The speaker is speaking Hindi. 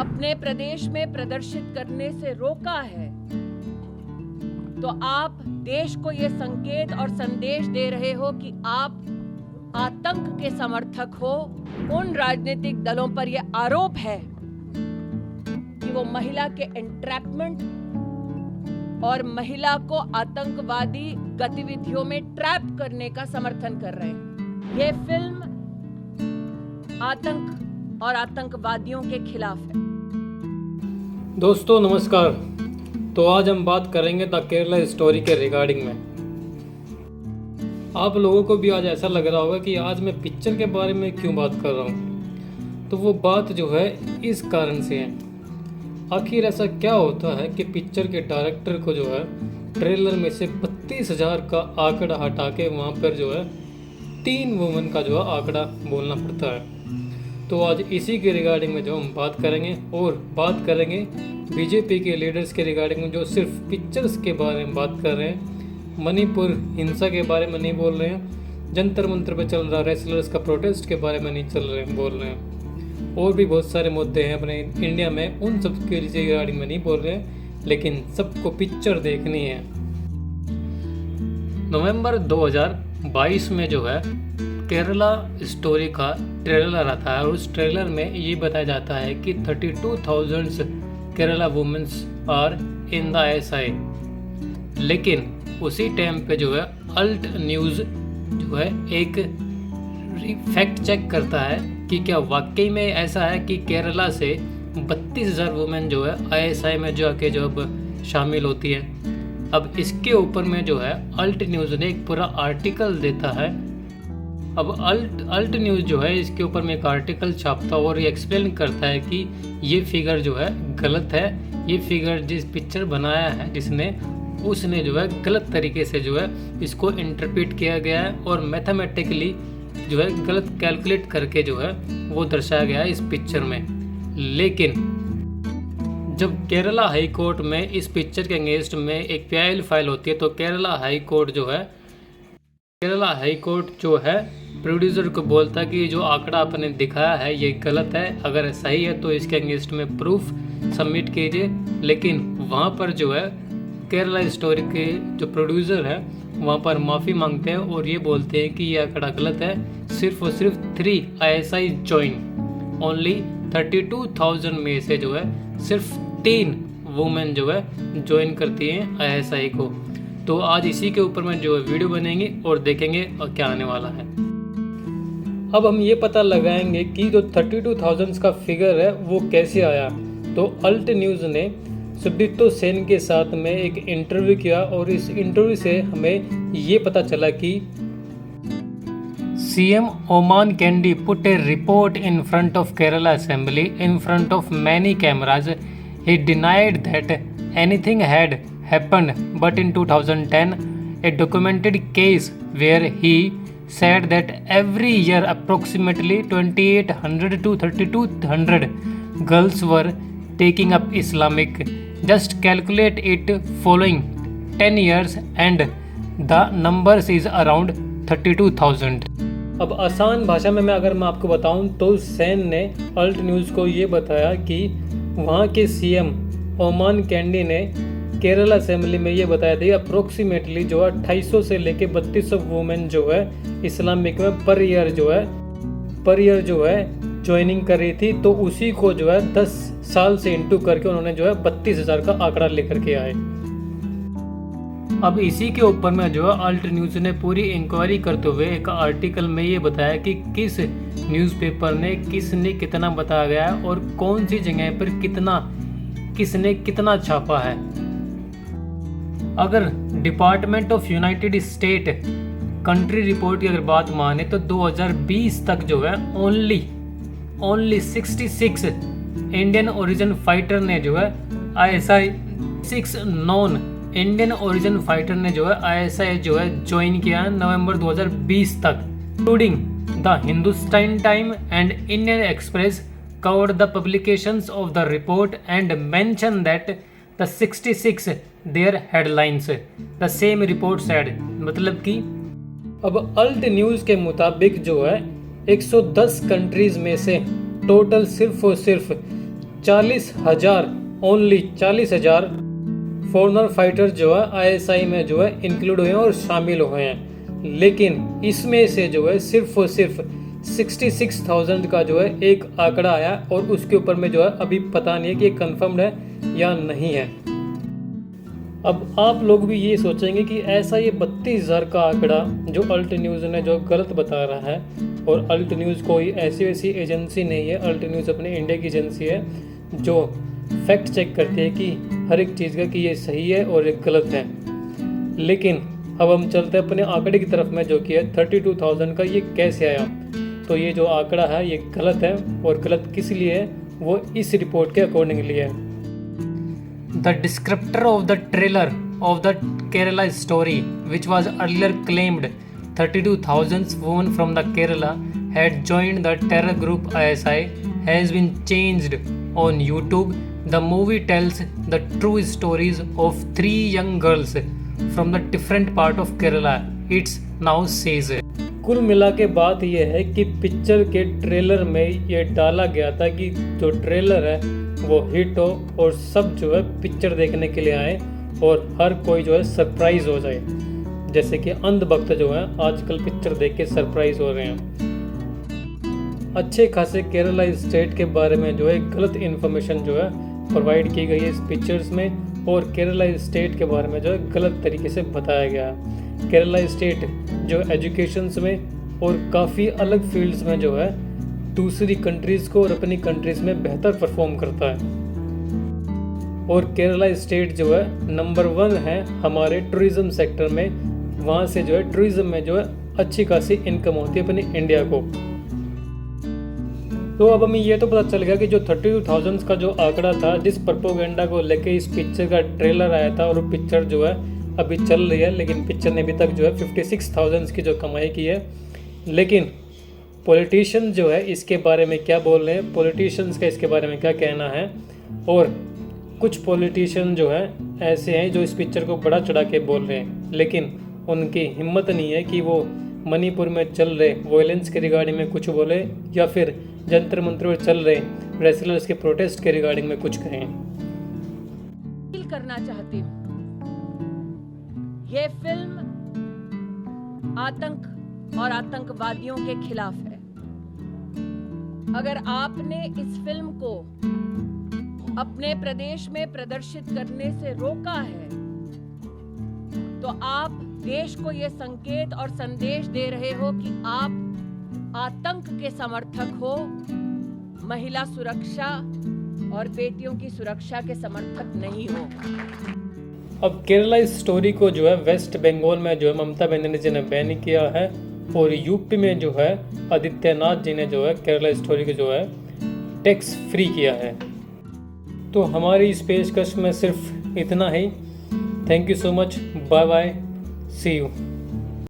अपने प्रदेश में प्रदर्शित करने से रोका है, तो आप देश को ये संकेत और संदेश दे रहे हो कि आप आतंक के समर्थक हो। उन राजनीतिक दलों पर यह आरोप है कि वो महिला के एंट्रैपमेंट और महिला को आतंकवादी गतिविधियों में ट्रैप करने का समर्थन कर रहे हैं। ये फिल्म आतंक और आतंकवादियों के खिलाफ है। दोस्तों नमस्कार। तो आज हम बात करेंगे द केरला स्टोरी के रिगार्डिंग में। आप लोगों को भी आज ऐसा लग रहा होगा कि आज मैं पिक्चर के बारे में क्यों बात कर रहा हूँ। तो वो बात जो है इस कारण से है। आखिर ऐसा क्या होता है कि पिक्चर के डायरेक्टर को जो है ट्रेलर में से 32,000 का आंकड़ा हटा के वहाँ पर जो है 3 वुमेन का जो है आंकड़ा बोलना पड़ता है। तो आज इसी के रिगार्डिंग में जो हम बात करेंगे और बात करेंगे बीजेपी के लीडर्स के रिगार्डिंग में जो सिर्फ पिक्चर्स के बारे में बात कर रहे हैं, मणिपुर हिंसा के बारे में नहीं बोल रहे हैं, जंतर मंतर पे चल रहा रेसलर्स का प्रोटेस्ट के बारे में नहीं बोल रहे हैं, और भी बहुत सारे मुद्दे हैं अपने इंडिया में, उन सब के रिगार्डिंग में नहीं बोल रहे हैं, लेकिन सबको पिक्चर देखनी है। नवंबर 2022 में जो है केरला स्टोरी का ट्रेलर आता है और उस ट्रेलर में ये बताया जाता है कि 32,000 Kerala womens are in the ISI. लेकिन उसी टाइम पे जो है अल्ट न्यूज़ जो है एक फैक्ट चेक करता है कि क्या वाकई में ऐसा है कि केरला से 32,000 वुमेन जो है आईएसआई में जो आके जो अब शामिल होती है। अब इसके ऊपर में जो है अल्ट न्यूज़ ने एक पूरा आर्टिकल देता है। अब अल्ट न्यूज़ जो है इसके ऊपर में एक आर्टिकल छापता है और ये एक्सप्लेन करता है कि ये फिगर जो है गलत है। ये फिगर जिस पिक्चर बनाया है जिसने उसने जो है गलत तरीके से जो है इसको इंटरप्रेट किया गया है और मैथमेटिकली जो है गलत कैलकुलेट करके जो है वो दर्शाया गया है इस पिक्चर में। लेकिन जब केरला हाई कोर्ट में इस पिक्चर के अगेंस्ट में एक पीआईएल फाइल होती है तो केरला हाई कोर्ट जो है प्रोड्यूसर को बोलता है कि जो आंकड़ा आपने दिखाया है ये गलत है, अगर सही है तो इसके अगेंस्ट में प्रूफ सबमिट कीजिए। लेकिन वहाँ पर जो है केरला स्टोरी के जो प्रोड्यूसर है वहाँ पर माफ़ी मांगते हैं और ये बोलते हैं कि ये आंकड़ा गलत है। सिर्फ और सिर्फ 3 आईएसआई ज्वाइन, ओनली 32,000 में से जो है सिर्फ 3 वुमेन जो है ज्वाइन करती हैं आईएसआई को। तो आज इसी के ऊपर में जो है वीडियो बनेंगे और देखेंगे और क्या आने वाला है। अब हम ये पता लगाएंगे कि जो 32,000 का फिगर है वो कैसे आया। तो अल्ट न्यूज़ ने सुब्रतो सेन के साथ में एक इंटरव्यू किया और इस इंटरव्यू से हमें ये पता चला कि CM Oman candy put A report in front of Kerala assembly in front of many cameras. He denied that anything had happened, but in 2010 a documented case where he said that every year approximately 2,800 to 3,200 girls were taking up Islamic. Just calculate it following 10 years and the numbers is around 32,000. अब आसान भाषा में अगर मैं आपको बताऊं तो सेन ने अल्ट न्यूज़ को ये बताया कि वहाँ के सीएम ओमान कैंडी ने केरला असेंबली में ये बताया था अप्रोक्सीमेटली जो है 250 से लेके 3200 वुमेन जो है इस्लामिक में पर ईयर जो है ज्वाइनिंग कर रही थी। तो उसी को जो है 10 साल से इंटू करके उन्होंने जो है 32,000 का आंकड़ा लेकर के आए। अब इसी के ऊपर में जो है अल्ट न्यूज़ ने पूरी इंक्वायरी करते हुए एक आर्टिकल में ये बताया कि किस न्यूज़पेपर ने किसने कितना बताया गया है और कौन सी जगह पर किसने कितना छापा है। अगर department of United state country report की अगर बात माने तो 2020 तक जो है ओनली 66 इंडियन ओरिजिन फाइटर ने जो है ISI 6 non Indian origin fighter ने जो है आईएसआई जो है ज्वाइन किया है नवंबर 2020 तक। Including the Hindustan time and Indian express covered the publications of the report and mentioned that the 66 their headlines the same report said। मतलब कि अब अल्ट न्यूज़ के मुताबिक जो है 110 कंट्रीज में से टोटल सिर्फ और सिर्फ 40,000 ओनली 40,000 फॉरेनर फाइटर जो है ISI में जो है इंक्लूड हुए हैं और शामिल हुए हैं, लेकिन इसमें से जो है सिर्फ और सिर्फ 66,000 का जो है एक आंकड़ा आया और उसके ऊपर में जो है अभी पता नहीं है कि ये कन्फर्म्ड है या नहीं है। अब आप लोग भी ये सोचेंगे कि ऐसा ये 32,000 का आंकड़ा जो अल्ट न्यूज़ ने जो गलत बता रहा है, और अल्ट न्यूज़ कोई ऐसी वैसी एजेंसी नहीं है, अल्ट न्यूज़ अपने इंडिया की एजेंसी है जो फैक्ट चेक करती है कि हर एक चीज़ का कि ये सही है और ये गलत है। लेकिन अब हम चलते हैं अपने आंकड़े की तरफ में जो कि है 32,000 का, ये कैसे आया। तो ये जो आंकड़ा है ये गलत है, और गलत किस लिए है वो इस रिपोर्ट के अकॉर्डिंगली है। The descriptor of the trailer of the Kerala story, which was earlier claimed 32,000 women from the Kerala had joined the terror group ISI, has been changed on YouTube. The movie tells the true stories of 3 young girls from the different part of Kerala. It's now says. कुल मिला के बात यह है कि पिक्चर के ट्रेलर में ये डाला गया था कि जो ट्रेलर है वो हिट हो और सब जो है पिक्चर देखने के लिए आए और हर कोई जो है सरप्राइज हो जाए, जैसे कि अंधभक्त जो है आजकल पिक्चर देख के सरप्राइज हो रहे हैं। अच्छे खासे केरला स्टेट के बारे में जो है गलत इन्फॉर्मेशन जो है प्रोवाइड की गई है इस पिक्चर्स में, और केरला स्टेट के बारे में जो है गलत तरीके से बताया गया है। केरला स्टेट जो एजुकेशंस में और काफ़ी अलग फील्ड्स में जो है दूसरी कंट्रीज़ को और अपनी कंट्रीज़ में बेहतर परफॉर्म करता है, और केरला स्टेट जो है नंबर 1 है हमारे टूरिज़्म सेक्टर में। वहाँ से जो है टूरिज़्म में जो है अच्छी खासी इनकम होती है अपनी इंडिया को। तो अब हमें ये तो पता चल गया कि जो 32,000 का जो आंकड़ा था, जिस प्रोपेगेंडा को लेके इस पिक्चर का ट्रेलर आया था, और पिक्चर जो है अभी चल रही है, लेकिन पिक्चर ने अभी तक जो है 56,000 की जो कमाई की है। लेकिन पॉलिटिशियन जो है इसके बारे में क्या बोल रहे हैं, पॉलिटिशियंस का इसके बारे में क्या कहना है, और कुछ पॉलिटिशियन जो है ऐसे हैं जो इस पिक्चर को बड़ा चढ़ा के बोल रहे हैं, लेकिन उनकी हिम्मत नहीं है कि वो मणिपुर में चल रहे वॉयलेंस के रिगार्डिंग में कुछ बोले, या फिर जंतर मंतर में चल रहे रेसलर्स के प्रोटेस्ट के रिगार्डिंग में कुछ कहें। करना चाहती हूँ, ये फिल्म आतंक और आतंकवादियों के खिलाफ है। अगर आपने इस फिल्म को अपने प्रदेश में प्रदर्शित करने से रोका है, तो आप देश को ये संकेत और संदेश दे रहे हो कि आप आतंक के समर्थक हो, महिला सुरक्षा और बेटियों की सुरक्षा के समर्थक नहीं हो। अब केरला स्टोरी को जो है वेस्ट बंगाल में जो है ममता बनर्जी जी ने बैन किया है, और यूपी में जो है आदित्यनाथ जी ने जो है केरला स्टोरी को जो है टैक्स फ्री किया है। तो हमारी इस पेशकश में सिर्फ इतना ही। Thank you so much, bye bye, see you.